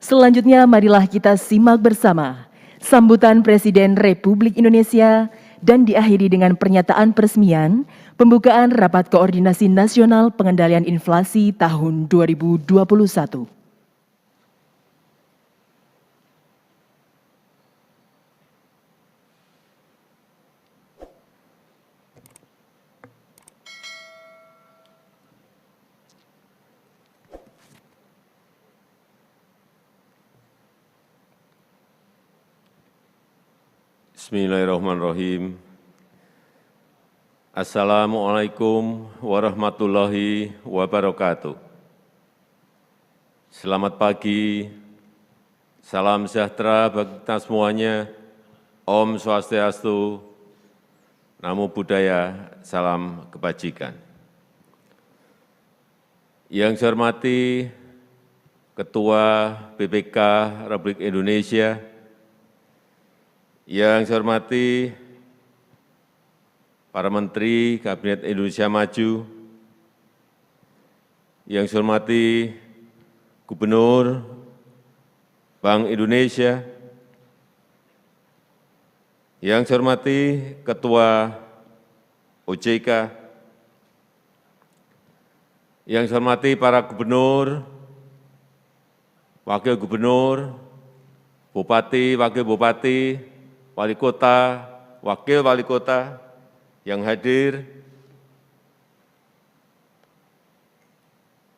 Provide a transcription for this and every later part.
Selanjutnya marilah kita simak bersama sambutan Presiden Republik Indonesia dan diakhiri dengan pernyataan peresmian pembukaan Rapat Koordinasi Nasional Pengendalian Inflasi tahun 2021. Bismillahirrahmanirrahim. Assalamualaikum warahmatullahi wabarakatuh. Selamat pagi, salam sejahtera bagi kita semuanya. Om Swastiastu, Namo Buddhaya, salam kebajikan. Yang saya hormati Ketua BPK Republik Indonesia, yang saya hormati para Menteri Kabinet Indonesia Maju, yang saya hormati Gubernur Bank Indonesia, yang saya hormati Ketua OJK, yang saya hormati para Gubernur, Wakil Gubernur, Bupati, Wakil Bupati, Wali Kota, Wakil Wali Kota yang hadir,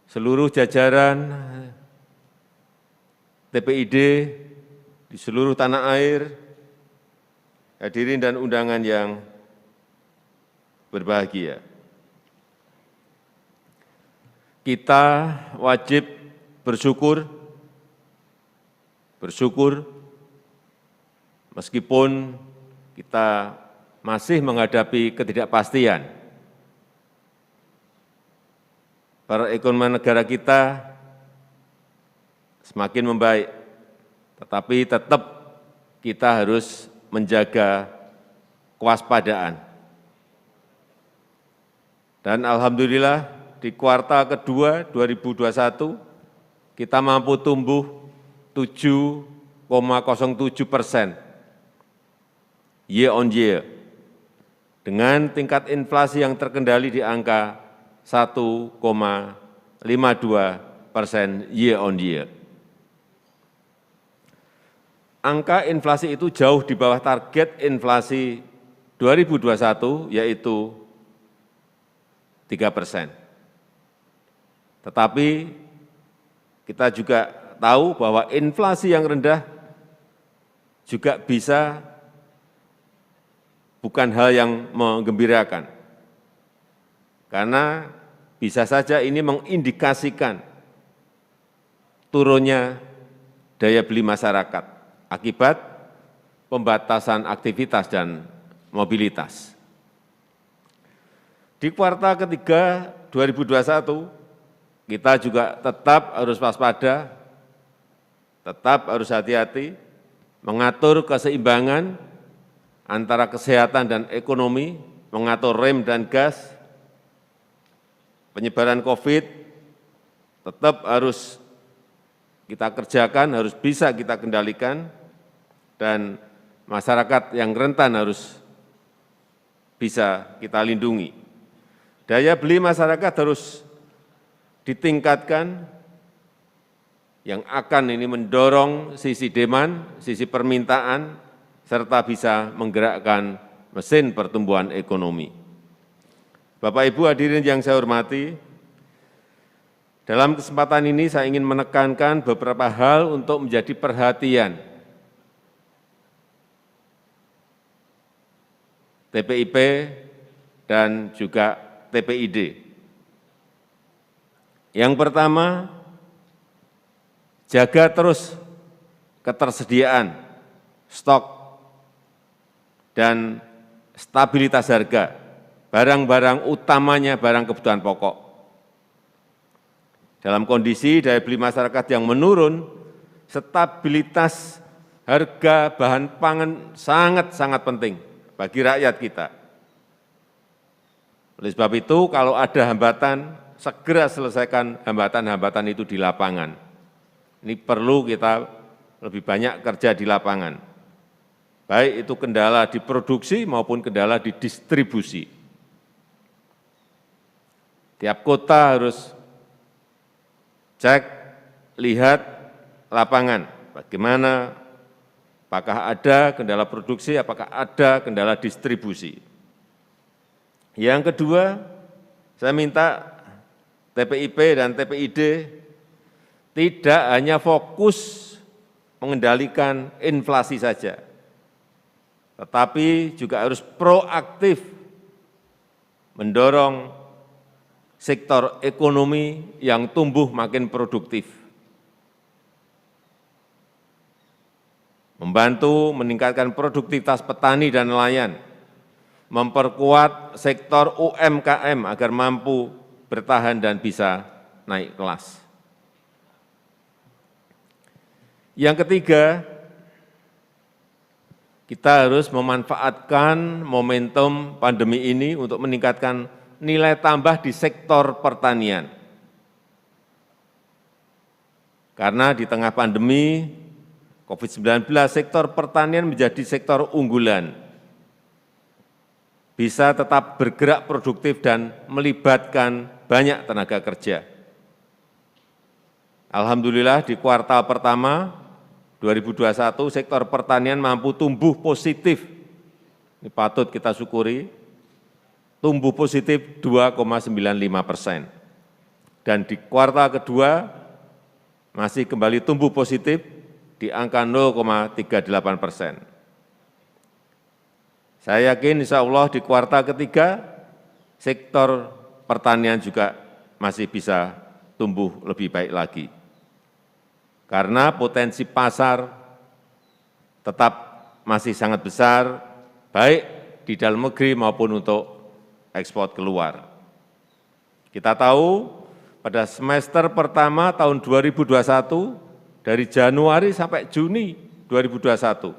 seluruh jajaran TPID di seluruh tanah air, hadirin dan undangan yang berbahagia. Kita wajib bersyukur meskipun kita masih menghadapi ketidakpastian. Perekonomian negara kita semakin membaik, tetapi tetap kita harus menjaga kewaspadaan. Dan alhamdulillah di kuartal kedua 2021 kita mampu tumbuh 7,07% year on year, dengan tingkat inflasi yang terkendali di angka 1,52% year on year. Angka inflasi itu jauh di bawah target inflasi 2021, yaitu 3%. Tetapi kita juga tahu bahwa inflasi yang rendah juga bisa bukan hal yang menggembirakan, karena bisa saja ini mengindikasikan turunnya daya beli masyarakat akibat pembatasan aktivitas dan mobilitas. Di kuartal ketiga 2021, kita juga tetap harus waspada, tetap harus hati-hati, mengatur keseimbangan antara kesehatan dan ekonomi, mengatur rem dan gas. Penyebaran COVID tetap harus kita kerjakan, harus bisa kita kendalikan, dan masyarakat yang rentan harus bisa kita lindungi. Daya beli masyarakat harus ditingkatkan, yang akan ini mendorong sisi demand, sisi permintaan, serta bisa menggerakkan mesin pertumbuhan ekonomi. Bapak Ibu hadirin yang saya hormati, dalam kesempatan ini saya ingin menekankan beberapa hal untuk menjadi perhatian TPIP dan juga TPID. Yang pertama, jaga terus ketersediaan stok dan stabilitas harga barang-barang utamanya barang kebutuhan pokok. Dalam kondisi daya beli masyarakat yang menurun, stabilitas harga bahan pangan sangat-sangat penting bagi rakyat kita. Oleh sebab itu, kalau ada hambatan, segera selesaikan hambatan-hambatan itu di lapangan. Ini perlu kita lebih banyak kerja di lapangan, baik itu kendala di produksi maupun kendala di distribusi. Tiap kota harus cek, lihat lapangan, bagaimana, apakah ada kendala produksi, apakah ada kendala distribusi. Yang kedua, saya minta TPIP dan TPID tidak hanya fokus mengendalikan inflasi saja, tetapi juga harus proaktif mendorong sektor ekonomi yang tumbuh makin produktif, membantu meningkatkan produktivitas petani dan nelayan, memperkuat sektor UMKM agar mampu bertahan dan bisa naik kelas. Yang ketiga, kita harus memanfaatkan momentum pandemi ini untuk meningkatkan nilai tambah di sektor pertanian. Karena di tengah pandemi COVID-19, sektor pertanian menjadi sektor unggulan, bisa tetap bergerak produktif dan melibatkan banyak tenaga kerja. Alhamdulillah di kuartal pertama 2021 sektor pertanian mampu tumbuh positif, ini patut kita syukuri, tumbuh positif 2,95%. Dan di kuartal kedua masih kembali tumbuh positif di angka 0,38%. Saya yakin insya Allah di kuartal ketiga sektor pertanian juga masih bisa tumbuh lebih baik lagi. Karena potensi pasar tetap masih sangat besar, baik di dalam negeri maupun untuk ekspor keluar. Kita tahu pada semester pertama tahun 2021, dari Januari sampai Juni 2021,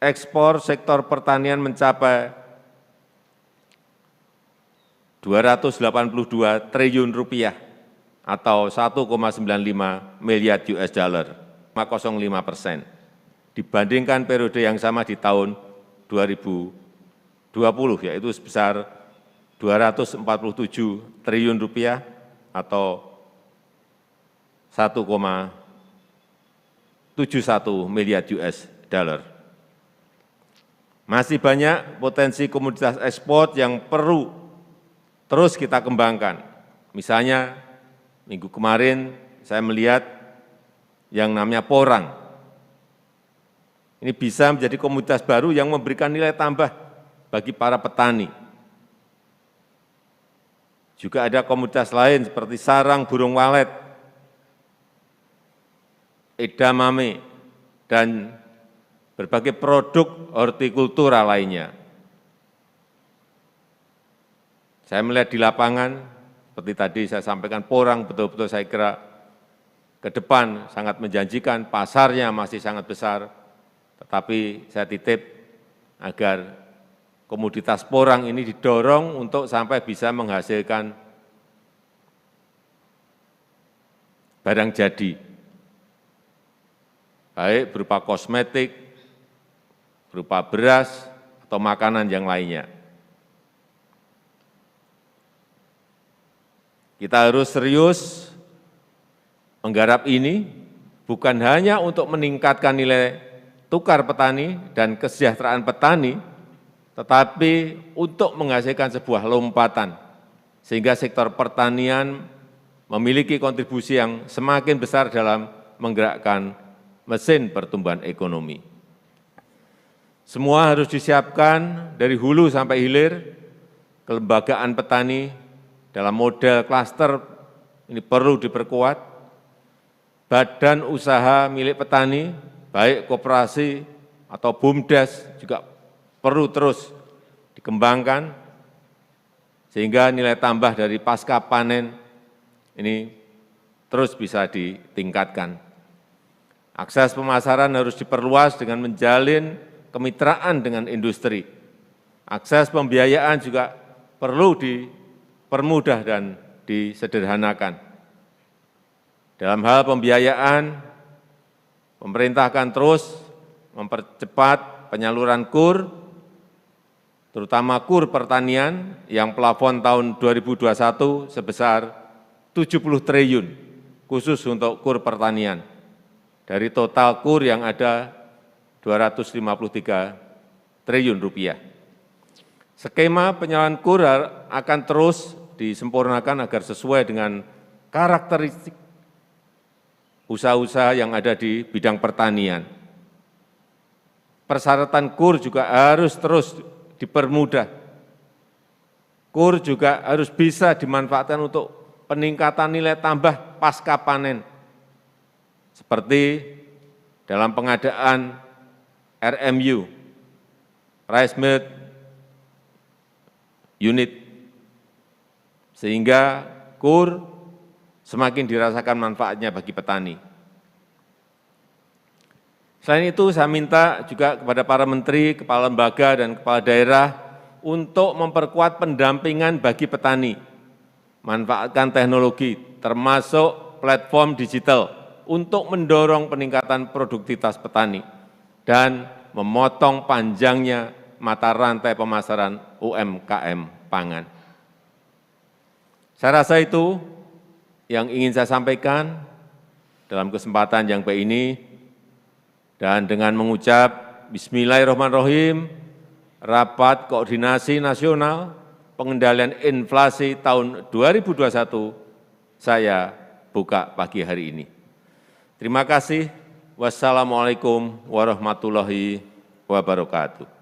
ekspor sektor pertanian mencapai 282 triliun rupiah atau 1,95 miliar US dollar, 5,05%, dibandingkan periode yang sama di tahun 2020, yaitu sebesar 247 triliun rupiah atau 1,71 miliar US dollar. Masih banyak potensi komoditas ekspor yang perlu terus kita kembangkan. Misalnya, minggu kemarin saya melihat yang namanya porang. Ini bisa menjadi komoditas baru yang memberikan nilai tambah bagi para petani. Juga ada komoditas lain seperti sarang burung walet, edamame, dan berbagai produk hortikultura lainnya. Saya melihat di lapangan, seperti tadi saya sampaikan, porang betul-betul saya kira ke depan sangat menjanjikan, pasarnya masih sangat besar, tetapi saya titip agar komoditas porang ini didorong untuk sampai bisa menghasilkan barang jadi, baik berupa kosmetik, berupa beras, atau makanan yang lainnya. Kita harus serius menggarap ini, bukan hanya untuk meningkatkan nilai tukar petani dan kesejahteraan petani, tetapi untuk menghasilkan sebuah lompatan, sehingga sektor pertanian memiliki kontribusi yang semakin besar dalam menggerakkan mesin pertumbuhan ekonomi. Semua harus disiapkan dari hulu sampai hilir, kelembagaan petani dalam model klaster ini perlu diperkuat, badan usaha milik petani, baik koperasi atau BUMDes juga perlu terus dikembangkan, sehingga nilai tambah dari pasca panen ini terus bisa ditingkatkan. Akses pemasaran harus diperluas dengan menjalin kemitraan dengan industri. Akses pembiayaan juga perlu dipermudah dan disederhanakan. Dalam hal pembiayaan, pemerintah akan terus mempercepat penyaluran KUR, terutama KUR pertanian yang plafon tahun 2021 sebesar 70 triliun, khusus untuk KUR pertanian. Dari total KUR yang ada 253 triliun rupiah. Skema penyaluran KUR akan terus disempurnakan agar sesuai dengan karakteristik usaha-usaha yang ada di bidang pertanian. Persyaratan KUR juga harus terus dipermudah. KUR juga harus bisa dimanfaatkan untuk peningkatan nilai tambah pasca panen, seperti dalam pengadaan RMU, Rice Mill Unit, sehingga KUR semakin dirasakan manfaatnya bagi petani. Selain itu, saya minta juga kepada para menteri, kepala lembaga, dan kepala daerah untuk memperkuat pendampingan bagi petani, manfaatkan teknologi, termasuk platform digital, untuk mendorong peningkatan produktivitas petani dan memotong panjangnya mata rantai pemasaran UMKM pangan. Saya rasa itu yang ingin saya sampaikan dalam kesempatan yang baik ini, dan dengan mengucap Bismillahirrahmanirrahim, Rapat Koordinasi Nasional Pengendalian Inflasi tahun 2021 saya buka pagi hari ini. Terima kasih. Wassalamualaikum warahmatullahi wabarakatuh.